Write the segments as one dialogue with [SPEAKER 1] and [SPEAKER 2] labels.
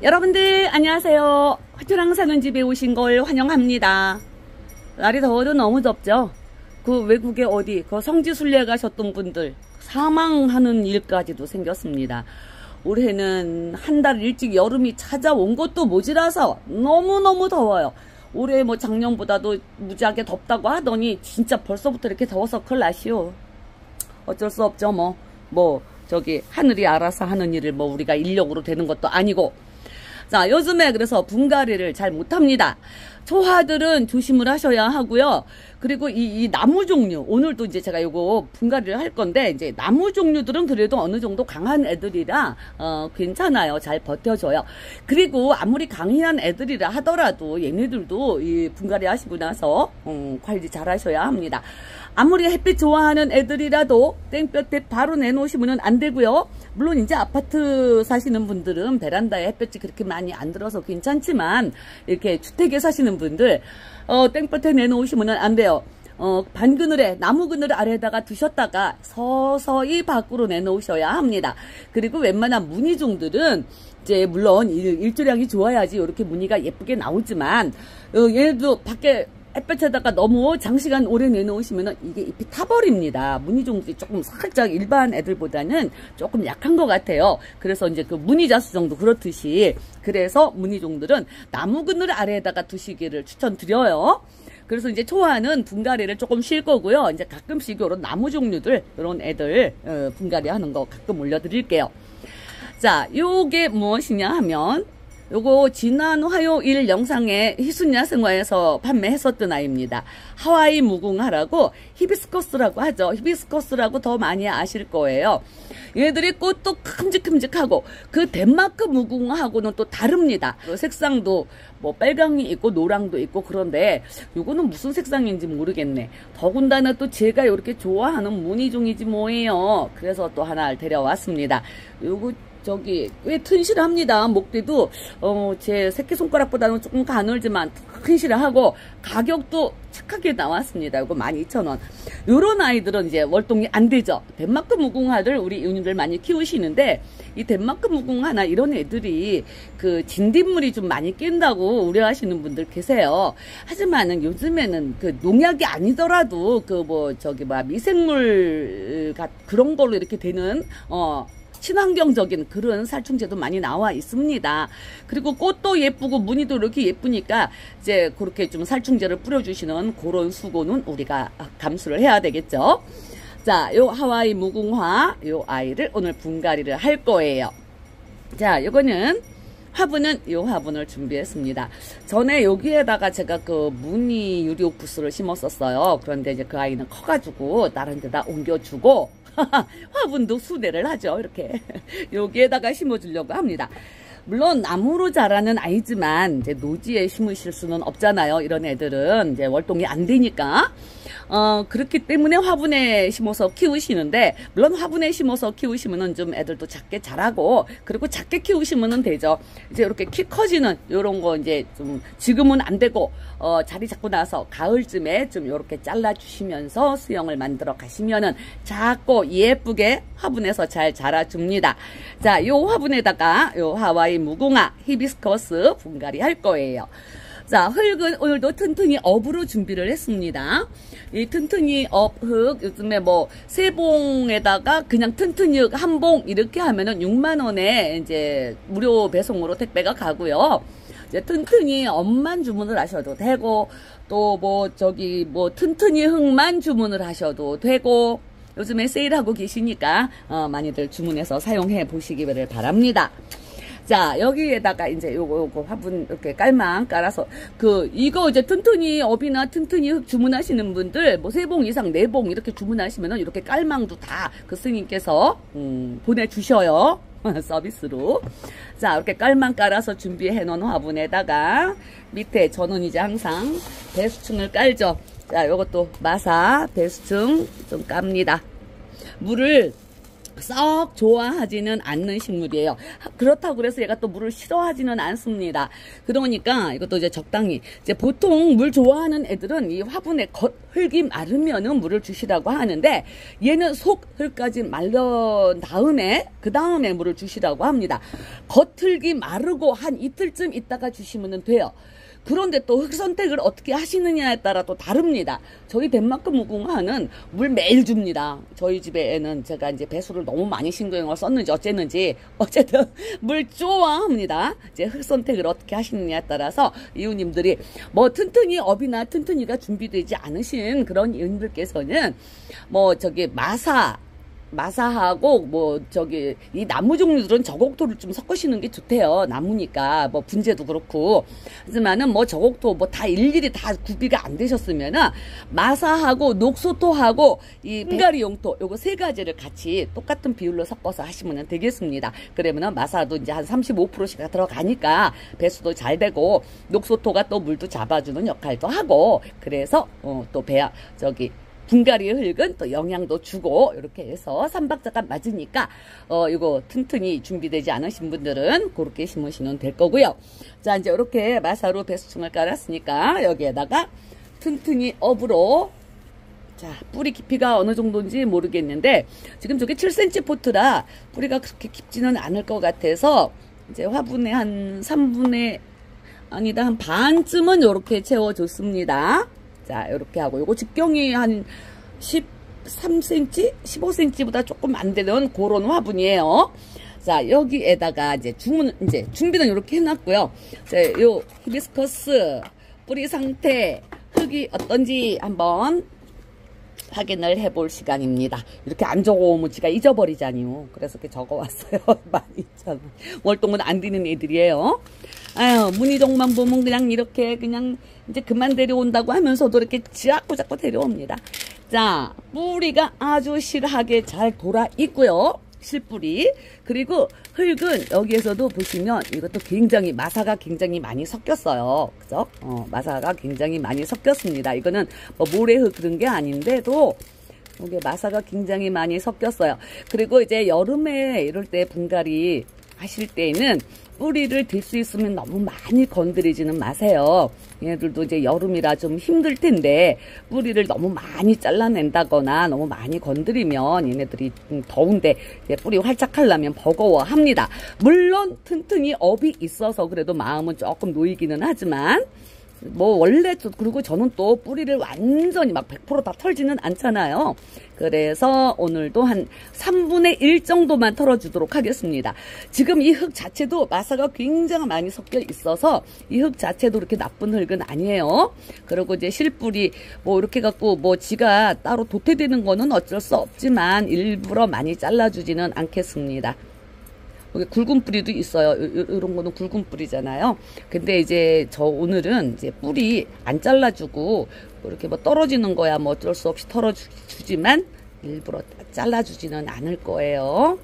[SPEAKER 1] 여러분들 안녕하세요. 화초랑 사는 집에 오신 걸 환영합니다. 날이 더워도 너무 덥죠. 그 외국에 어디 그 성지순례 가셨던 분들 사망하는 일까지도 생겼습니다. 올해는 한 달 일찍 여름이 찾아온 것도 모자라서 너무너무 더워요. 올해 뭐 작년보다도 무지하게 덥다고 하더니 진짜 벌써부터 이렇게 더워서 큰일 나시오. 어쩔 수 없죠. 저기 하늘이 알아서 하는 일을 우리가 인력으로 되는 것도 아니고. 자, 요즘에 그래서 분갈이를 잘 못합니다. 초하들은 조심을 하셔야 하고요. 그리고 이 나무 종류, 오늘도 이제 제가 요거 분갈이를 할 건데, 이제 나무 종류들은 그래도 어느 정도 강한 애들이라, 괜찮아요. 잘 버텨줘요. 그리고 아무리 강한 애들이라 하더라도 얘네들도 이 분갈이 하시고 나서, 관리 잘 하셔야 합니다. 아무리 햇빛 좋아하는 애들이라도 땡볕에 바로 내놓으시면 안 되고요. 물론 이제 아파트 사시는 분들은 베란다에 햇볕이 그렇게 많이 안 들어서 괜찮지만 이렇게 주택에 사시는 분들 땡볕에 내놓으시면 안 돼요. 반그늘에 나무 그늘 아래에다가 두셨다가 서서히 밖으로 내놓으셔야 합니다. 그리고 웬만한 무늬종들은 이제 물론 일조량이 좋아야지 이렇게 무늬가 예쁘게 나오지만 얘도 밖에 햇볕에다가 너무 장시간 오래 내놓으시면 이게 잎이 타버립니다. 무늬종들이 조금 살짝 일반 애들보다는 조금 약한 것 같아요. 그래서 이제 그 무늬자수정도 그렇듯이 그래서 무늬종들은 나무 그늘 아래에다가 두시기를 추천드려요. 그래서 이제 초하는 분갈이를 조금 쉴 거고요. 이제 가끔씩 이런 나무 종류들 이런 애들 분갈이 하는 거 가끔 올려드릴게요. 자, 요게 무엇이냐 하면 요거 지난 화요일 영상에 희순야생화에서 판매했었던 아이입니다. 하와이 무궁화라고 히비스커스라고 하죠. 히비스커스라고 더 많이 아실 거예요. 얘들이 꽃도 큼직큼직하고 그 덴마크 무궁화하고는 또 다릅니다. 색상도 빨강이 있고 노랑도 있고 그런데 요거는 무슨 색상인지 모르겠네. 더군다나 또 제가 이렇게 좋아하는 무늬종이지 뭐예요. 그래서 또 하나 데려왔습니다. 요거 꽤 튼실합니다. 목대도 제 새끼손가락보다는 조금 가늘지만 튼실하고 가격도 착하게 나왔습니다. 이거 12,000원. 요런 아이들은 이제 월동이 안 되죠. 덴마크 무궁화들 우리 윤희들 많이 키우시는데 이 덴마크 무궁화나 이런 애들이 그 진딧물이 좀 많이 낀다고 우려하시는 분들 계세요. 하지만은 요즘에는 그 농약이 아니더라도 미생물 그런 걸로 이렇게 되는 친환경적인 그런 살충제도 많이 나와 있습니다. 그리고 꽃도 예쁘고 무늬도 이렇게 예쁘니까 이제 그렇게 좀 살충제를 뿌려주시는 그런 수고는 우리가 감수를 해야 되겠죠. 자, 요 하와이 무궁화 요 아이를 오늘 분갈이를 할 거예요. 자, 요거는 화분은 요 화분을 준비했습니다. 전에 여기에다가 제가 그 무늬 유리옥부스를 심었었어요. 그런데 이제 그 아이는 커가지고 다른 데다 옮겨주고 화분도 수대를 하죠. 이렇게 여기에다가 심어주려고 합니다. 물론 나무로 자라는 아이지만 이제 노지에 심으실 수는 없잖아요. 이런 애들은 이제 월동이 안 되니까 그렇기 때문에 화분에 심어서 키우시는데, 물론 화분에 심어서 키우시면은 좀 애들도 작게 자라고, 그리고 작게 키우시면은 되죠. 이제 이렇게 키 커지는 요런 거 이제 좀 지금은 안 되고 자리 잡고 나서 가을쯤에 좀 요렇게 잘라 주시면서 수영을 만들어 가시면은 작고 예쁘게 화분에서 잘 자라줍니다. 자, 요 화분에다가 요 하와이 무궁화 히비스커스 분갈이 할 거예요. 자, 흙은 오늘도 튼튼이 업으로 준비를 했습니다. 이 튼튼이 업 흙, 요즘에 세봉에다가 그냥 튼튼이 흙 한 봉 이렇게 하면은 6만원에 이제 무료 배송으로 택배가 가고요. 이제 튼튼이 업만 주문을 하셔도 되고, 또 튼튼이 흙만 주문을 하셔도 되고, 요즘에 세일하고 계시니까, 많이들 주문해서 사용해 보시기를 바랍니다. 자, 여기에다가 이제 요거 화분 이렇게 깔망 깔아서 이거 이제 튼튼이 업이나 튼튼이 흙 주문하시는 분들 3봉 이상 4봉 이렇게 주문하시면은 이렇게 깔망도 다 그 스님께서 보내주셔요. 서비스로. 자, 이렇게 깔망 깔아서 준비해 놓은 화분에다가 밑에 저는 이제 항상 배수층을 깔죠. 자, 요것도 마사 배수층 좀 깝니다. 물을 썩 좋아하지는 않는 식물이에요. 그렇다고 그래서 얘가 또 물을 싫어하지는 않습니다. 그러니까 이것도 이제 적당히, 이제 보통 물 좋아하는 애들은 이 화분에 흙이 마르면은 물을 주시라고 하는데, 얘는 속 흙까지 말른 다음에 그 다음에 물을 주시라고 합니다. 겉흙이 마르고 한 이틀쯤 있다가 주시면 돼요. 그런데 또 흙 선택을 어떻게 하시느냐에 따라 또 다릅니다. 저희 덴마크 무궁화는 물 매일 줍니다. 저희 집에는 제가 이제 배수를 너무 많이 신경을 썼는지 어쨌는지 어쨌든 물 좋아합니다. 이제 흙 선택을 어떻게 하시느냐에 따라서 이웃님들이 뭐 튼튼이 업이나 튼튼이가 준비되지 않으신 그런 이웃님들께서는 뭐 저기 마사하고 뭐 저기 이 나무 종류들은 저곡토를 좀 섞으시는 게 좋대요. 나무니까 뭐 분재도 그렇고. 하지만은 뭐 저곡토 뭐 다 일일이 다 구비가 안 되셨으면은 마사하고 녹소토하고 이 빙가리 용토 요거 세 가지를 같이 똑같은 비율로 섞어서 하시면 되겠습니다. 그러면은 마사도 이제 한 35%씩 들어가니까 배수도 잘 되고, 녹소토가 또 물도 잡아주는 역할도 하고, 그래서 또 분갈이 흙은 또 영양도 주고, 이렇게 해서 3박자가 맞으니까 이거 튼튼히 준비되지 않으신 분들은 그렇게 심으시면 될 거고요. 자, 이제 이렇게 마사로 배수층을 깔았으니까 여기에다가 튼튼히 업으로, 자, 뿌리 깊이가 어느 정도인지 모르겠는데 지금 저게 7cm 포트라 뿌리가 그렇게 깊지는 않을 것 같아서 이제 화분에 한 3분의 아니다 한 반쯤은 이렇게 채워줬습니다. 자, 이렇게 하고, 요거 직경이 한 13cm? 15cm보다 조금 안 되는 그런 화분이에요. 자, 여기에다가 이제 준비는 이렇게 해놨고요. 자, 요 히비스커스 뿌리 상태, 흙이 어떤지 한번 확인을 해볼 시간입니다. 이렇게 안 적어오면 지가 잊어버리잖아요. 그래서 이렇게 적어왔어요. 많이 있잖아. 월동은 안 되는 애들이에요. 아유, 문희종만 보면 그냥 이렇게 그냥 이제 그만 데려온다고 하면서도 이렇게 자꾸 데려옵니다. 자, 뿌리가 아주 실하게 잘 돌아 있고요. 실뿌리. 그리고 흙은 여기에서도 보시면 이것도 굉장히 마사가 굉장히 많이 섞였어요. 그죠? 마사가 굉장히 많이 섞였습니다. 이거는 뭐 모래흙 그런 게 아닌데도 이게 마사가 굉장히 많이 섞였어요. 그리고 이제 여름에 이럴 때 분갈이 하실 때는 뿌리를 들 수 있으면 너무 많이 건드리지는 마세요. 얘네들도 이제 여름이라 좀 힘들 텐데 뿌리를 너무 많이 잘라낸다거나 너무 많이 건드리면 얘네들이 더운데 이제 뿌리 활짝 하려면 버거워합니다. 물론 튼튼히 업이 있어서 그래도 마음은 조금 놓이기는 하지만 뭐 원래 그리고 저는 또 뿌리를 완전히 막 100% 다 털지는 않잖아요. 그래서 오늘도 한 3분의 1 정도만 털어주도록 하겠습니다. 지금 이 흙 자체도 마사가 굉장히 많이 섞여 있어서 이 흙 자체도 그렇게 나쁜 흙은 아니에요. 그리고 이제 실뿌리 뭐 이렇게 갖고 뭐 지가 따로 도태되는 거는 어쩔 수 없지만 일부러 많이 잘라주지는 않겠습니다. 여기 굵은 뿌리도 있어요. 이런 거는 굵은 뿌리잖아요. 근데 이제 저 오늘은 이제 뿌리 안 잘라주고 이렇게 뭐 떨어지는 거야 뭐 어쩔 수 없이 털어주지만 일부러 잘라주지는 않을 거예요.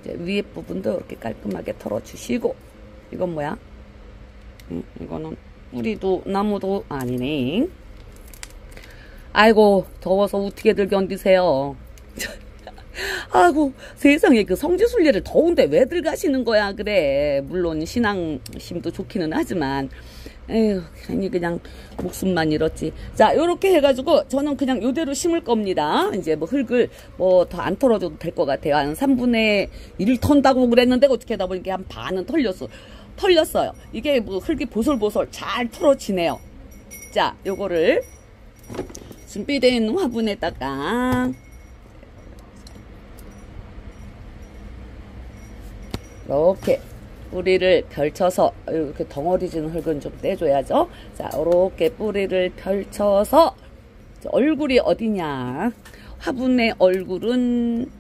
[SPEAKER 1] 이제 위에 부분도 이렇게 깔끔하게 털어주시고. 이건 뭐야? 이거는 뿌리도 나무도 아니네. 아이고, 더워서 어떻게들 견디세요. 아이고, 세상에 그 성지순례를 더운데 왜들 가시는 거야. 그래, 물론 신앙심도 좋기는 하지만 에휴, 괜히 그냥 목숨만 잃었지. 자, 요렇게 해가지고 저는 그냥 요대로 심을 겁니다. 이제 뭐 흙을 뭐 더 안 털어줘도 될 것 같아요. 한 3분의 1 턴다고 그랬는데 어떻게 하다 보니까 한 반은 털렸어요. 이게 뭐 흙이 보솔보솔 잘 털어지네요. 자, 요거를 준비된 화분에다가 이렇게 뿌리를 펼쳐서, 이렇게 덩어리 지는 흙은 좀 떼줘야죠. 자, 이렇게 뿌리를 펼쳐서, 얼굴이 어디냐. 화분의 얼굴은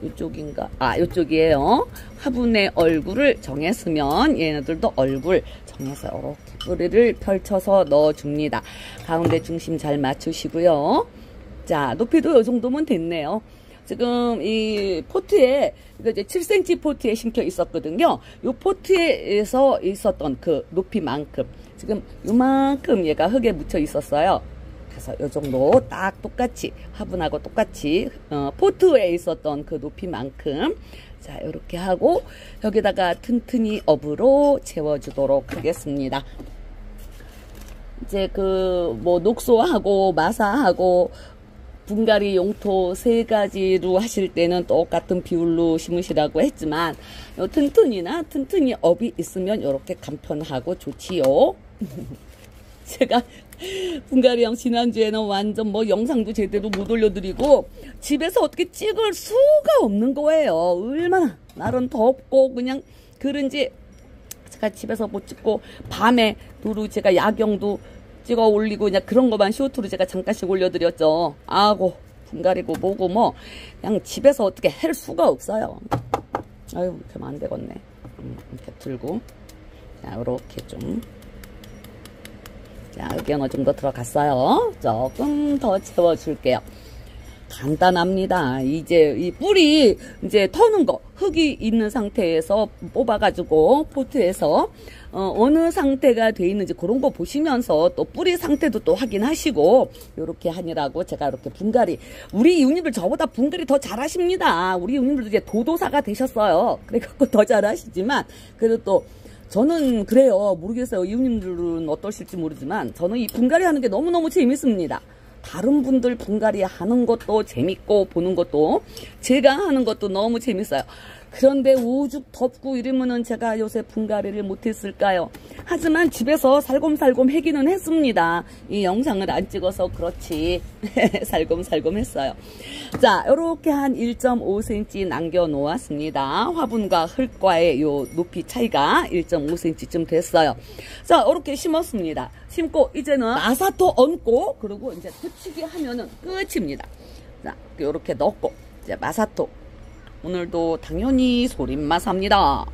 [SPEAKER 1] 이쪽인가? 아, 이쪽이에요. 화분의 얼굴을 정했으면 얘네들도 얼굴 정해서 이렇게 뿌리를 펼쳐서 넣어줍니다. 가운데 중심 잘 맞추시고요. 자, 높이도 이 정도면 됐네요. 지금 이 포트에, 이제 7cm 포트에 심겨 있었거든요. 이 포트에서 있었던 그 높이만큼, 지금 요만큼 얘가 흙에 묻혀 있었어요. 그래서 요 정도 딱 똑같이 화분하고 똑같이 포트에 있었던 그 높이만큼 자 이렇게 하고 여기다가 튼튼히 업으로 채워주도록 하겠습니다. 이제 그 뭐 녹소하고 마사하고 분갈이 용토 세 가지로 하실 때는 똑같은 비율로 심으시라고 했지만 요 튼튼히 업이 있으면 이렇게 간편하고 좋지요. 제가 분갈이형 지난주에는 완전 뭐 영상도 제대로 못 올려드리고 집에서 어떻게 찍을 수가 없는 거예요. 얼마나 날은 덥고 그냥 그런지 제가 집에서 못 찍고 밤에 도로 제가 야경도 찍어 올리고 그냥 그런 거만 쇼트로 제가 잠깐씩 올려드렸죠. 아고 분갈이고 뭐고 뭐 그냥 집에서 어떻게 할 수가 없어요. 아유 그러면 안 되겠네. 이렇게 들고 자 이렇게 좀 자, 여기 어느 정도 들어갔어요. 조금 더 채워줄게요. 간단합니다. 이제 이 뿌리 이제 터는 거 흙이 있는 상태에서 뽑아가지고 포트에서 어느 상태가 돼 있는지 그런 거 보시면서 또 뿌리 상태도 또 확인하시고 요렇게 하느라고 제가 이렇게 분갈이 우리 이웃님들 저보다 분갈이 더 잘하십니다. 우리 이웃님들도 이제 도도사가 되셨어요. 그래갖고 더 잘하시지만 그래도 또 저는 그래요. 모르겠어요. 이웃님들은 어떠실지 모르지만 저는 이 분갈이 하는 게 너무너무 재밌습니다. 다른 분들 분갈이 하는 것도 재밌고 보는 것도 제가 하는 것도 너무 재밌어요. 그런데 오죽 덥고 이러면은 제가 요새 분갈이를 못했을까요? 하지만 집에서 살곰살곰 하기는 했습니다. 이 영상을 안 찍어서 그렇지 살곰살곰 했어요. 자, 요렇게 한 1.5cm 남겨 놓았습니다. 화분과 흙과의 요 높이 차이가 1.5cm쯤 됐어요. 자, 요렇게 심었습니다. 심고 이제는 마사토 얹고 그리고 이제 붙이기 하면은 끝입니다. 자, 요렇게 넣고 이제 마사토 오늘도 당연히 소림마사입니다.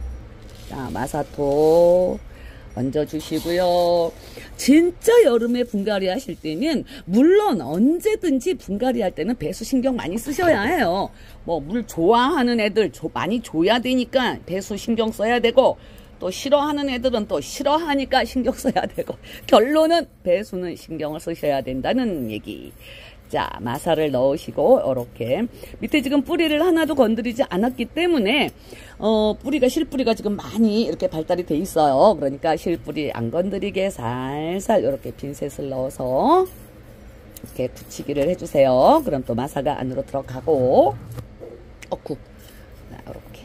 [SPEAKER 1] 자, 마사토 얹어주시고요. 진짜 여름에 분갈이 하실 때는 물론 언제든지 분갈이 할 때는 배수 신경 많이 쓰셔야 해요. 뭐 물 좋아하는 애들 많이 줘야 되니까 배수 신경 써야 되고 또 싫어하는 애들은 또 싫어하니까 신경 써야 되고 결론은 배수는 신경을 쓰셔야 된다는 얘기. 자, 마사를 넣으시고 이렇게 밑에 지금 뿌리를 하나도 건드리지 않았기 때문에 뿌리가 실뿌리가 지금 많이 이렇게 발달이 돼 있어요. 그러니까 실뿌리 안 건드리게 살살 이렇게 핀셋을 넣어서 이렇게 붙이기를 해주세요. 그럼 또 마사가 안으로 들어가고 자, 이렇게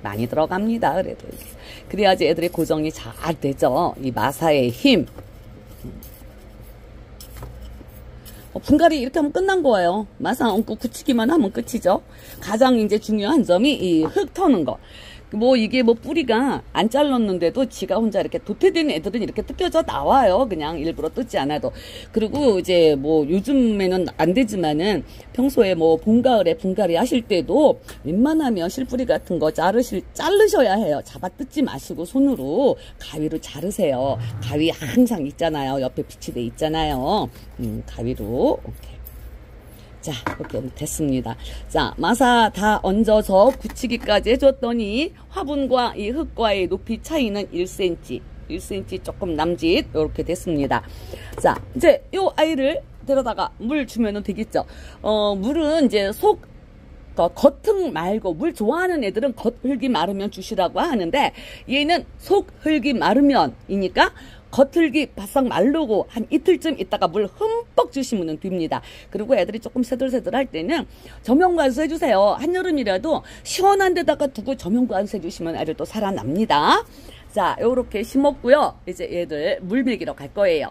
[SPEAKER 1] 많이 들어갑니다. 그래도 이렇게. 그래야지 애들이 고정이 잘 되죠. 이 마사의 힘. 분갈이 이렇게 하면 끝난 거예요. 마사 얹고 굳히기만 하면 끝이죠. 가장 이제 중요한 점이 이 흙 터는 거. 뭐 이게 뭐 뿌리가 안 잘랐는데도 지가 혼자 이렇게 도태된 애들은 이렇게 뜯겨져 나와요. 그냥 일부러 뜯지 않아도. 그리고 이제 뭐 요즘에는 안 되지만은 평소에 뭐 봄, 가을에 분갈이 하실 때도 웬만하면 실뿌리 같은 거 자르셔야 해요. 잡아 뜯지 마시고 손으로 가위로 자르세요. 가위 항상 있잖아요. 옆에 빛이 돼 있잖아요. 가위로 이렇게. 자, 이렇게 됐습니다. 자, 마사 다 얹어서 붙이기까지 해줬더니 화분과 이 흙과의 높이 차이는 1cm 조금 남짓 이렇게 됐습니다. 자, 이제 요 아이를 데려다가 물 주면은 되겠죠. 물은 이제 겉흙 말고 물 좋아하는 애들은 겉흙이 마르면 주시라고 하는데 얘는 속흙이 마르면이니까 겉흙이 바싹 마르고 한 이틀쯤 있다가 물 흠뻑 주시면 됩니다. 그리고 애들이 조금 새들새들할 때는 저명관수 해주세요. 한여름이라도 시원한 데다가 두고 저명관수 해주시면 애들 또 살아납니다. 자, 요렇게 심었고요. 이제 얘들 물 먹이러 갈 거예요.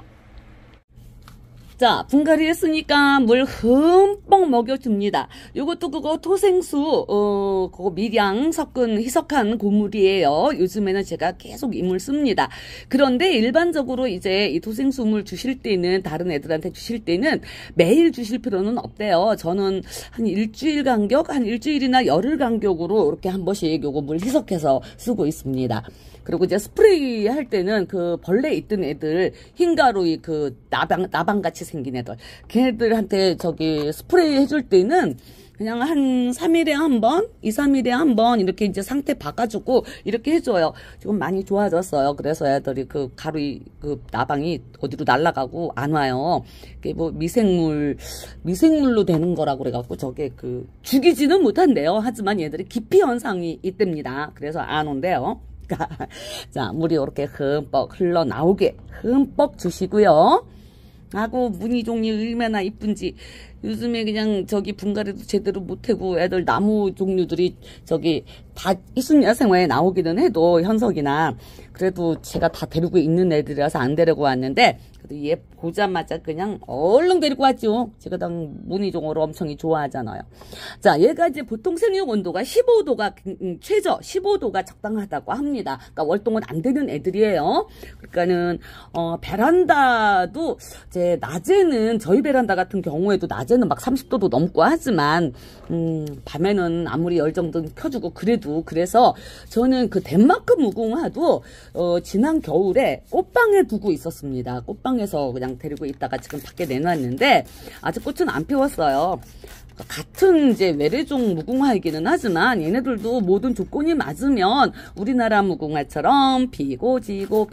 [SPEAKER 1] 자, 분갈이 했으니까 물 흠뻑 먹여줍니다. 요것도 그거 토생수, 그거 밀양 섞은 희석한 고물이에요. 요즘에는 제가 계속 이 물 씁니다. 그런데 일반적으로 이제 이 토생수물 주실 때는, 다른 애들한테 주실 때는 매일 주실 필요는 없대요. 저는 한 일주일 간격, 한 일주일이나 열흘 간격으로 이렇게 한 번씩 요거 물 희석해서 쓰고 있습니다. 그리고 이제 스프레이 할 때는 그 벌레 있던 애들, 흰가루이 그 나방같이 생긴 애들, 걔네들한테 저기 스프레이 해줄 때는 그냥 한 3일에 한 번, 2, 3일에 한 번 이렇게 이제 상태 봐가지고 이렇게 해줘요. 지금 많이 좋아졌어요. 그래서 애들이 그 가루, 그 나방이 어디로 날아가고 안 와요. 그게 뭐 미생물로 되는 거라고 그래갖고 저게 그 죽이지는 못한대요. 하지만 얘들이 기피 현상이 있답니다. 그래서 안 온대요. 자, 물이 이렇게 흠뻑 흘러나오게 흠뻑 주시고요. 하고 무늬 종이 얼마나 이쁜지 요즘에 그냥 저기 분갈이도 제대로 못하고 애들 나무 종류들이 저기 다 이순야생화에 나오기는 해도 현석이나 그래도 제가 다 데리고 있는 애들이라서 안 데리고 왔는데 그래도 얘 보자마자 그냥 얼른 데리고 왔죠. 제가 당 무늬종으로 엄청 좋아하잖아요. 자, 얘가 이제 보통 생육 온도가 15도가 최저 15도가 적당하다고 합니다. 그러니까 월동은 안 되는 애들이에요. 그러니까는 베란다도 이제 낮에는 저희 베란다 같은 경우에도 낮에는 막 30도도 넘고 하지만 밤에는 아무리 열 정도는 켜주고 그래서 저는 그 덴마크 무궁화도 지난 겨울에 꽃방에 두고 있었습니다. 꽃방에서 그냥 데리고 있다가 지금 밖에 내놨는데 아직 꽃은 안 피웠어요. 같은 이제 외래종 무궁화이기는 하지만 얘네들도 모든 조건이 맞으면 우리나라 무궁화처럼 피고 지고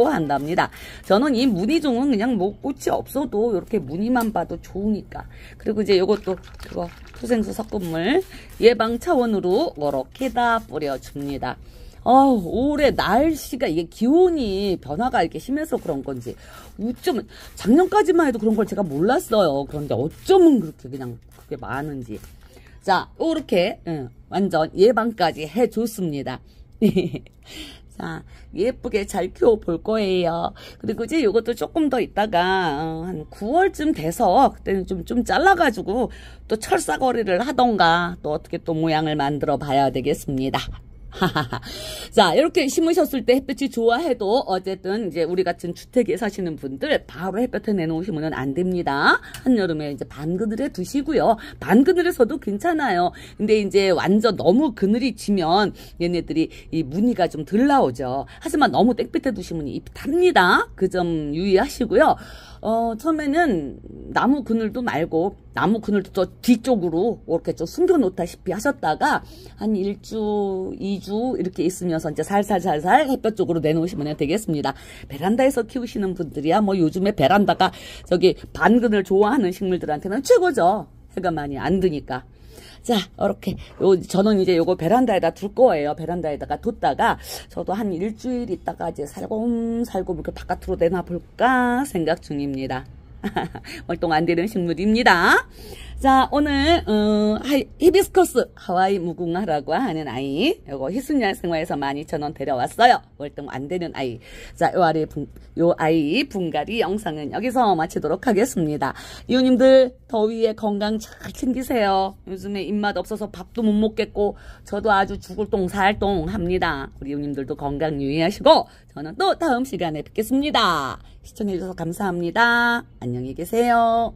[SPEAKER 1] 한답니다. 저는 이 무늬종은 그냥 뭐 꽃이 없어도 이렇게 무늬만 봐도 좋으니까. 그리고 이제 요것도 그거 토생수 섞은물 예방 차원으로 이렇게 다 뿌려줍니다. 올해 날씨가 이게 기온이 변화가 이렇게 심해서 그런 건지 어쩌면 작년까지만 해도 그런 걸 제가 몰랐어요. 그런데 어쩌면 그렇게 그냥 그게 많은지. 자, 요렇게 완전 예방까지 해줬습니다. 자, 예쁘게 잘 키워볼 거예요. 그리고 이제 요것도 조금 더 있다가 한 9월쯤 돼서 그때는 좀 잘라가지고 또 철사거리를 하던가 또 어떻게 또 모양을 만들어 봐야 되겠습니다. 자, 이렇게 심으셨을 때 햇볕이 좋아해도 어쨌든 이제 우리 같은 주택에 사시는 분들 바로 햇볕에 내놓으시면 안 됩니다. 한여름에 이제 반그늘에 두시고요. 반그늘에서도 괜찮아요. 근데 이제 완전 너무 그늘이 지면 얘네들이 이 무늬가 좀 덜 나오죠. 하지만 너무 땡볕에 두시면 잎이 답니다. 그 점 유의하시고요. 처음에는 나무 그늘도 말고 나무 그늘도 저 뒤쪽으로 이렇게 좀 숨겨놓다시피 하셨다가 한 1주, 2주 이렇게 있으면서 이제 살살 햇볕 쪽으로 내놓으시면 되겠습니다. 베란다에서 키우시는 분들이야 뭐 요즘에 베란다가 저기 반그늘 좋아하는 식물들한테는 최고죠. 해가 많이 안 드니까. 자, 이렇게 저는 이제 요거 베란다에다 둘 거예요. 베란다에다가 뒀다가 저도 한 일주일 있다가 이제 살곰살곰 이렇게 바깥으로 내놔볼까 생각 중입니다. 월동 안 되는 식물입니다. 자, 오늘 히비스커스 하와이 무궁화라고 하는 아이, 요거 희순야생화에서 12,000원 데려왔어요. 월동 안 되는 아이. 자, 요 아이 분갈이 영상은 여기서 마치도록 하겠습니다. 이웃님들 더위에 건강 잘 챙기세요. 요즘에 입맛 없어서 밥도 못 먹겠고 저도 아주 죽을 똥 살 똥 합니다. 우리 이웃님들도 건강 유의하시고 저는 또 다음 시간에 뵙겠습니다. 시청해주셔서 감사합니다. 안녕히 계세요.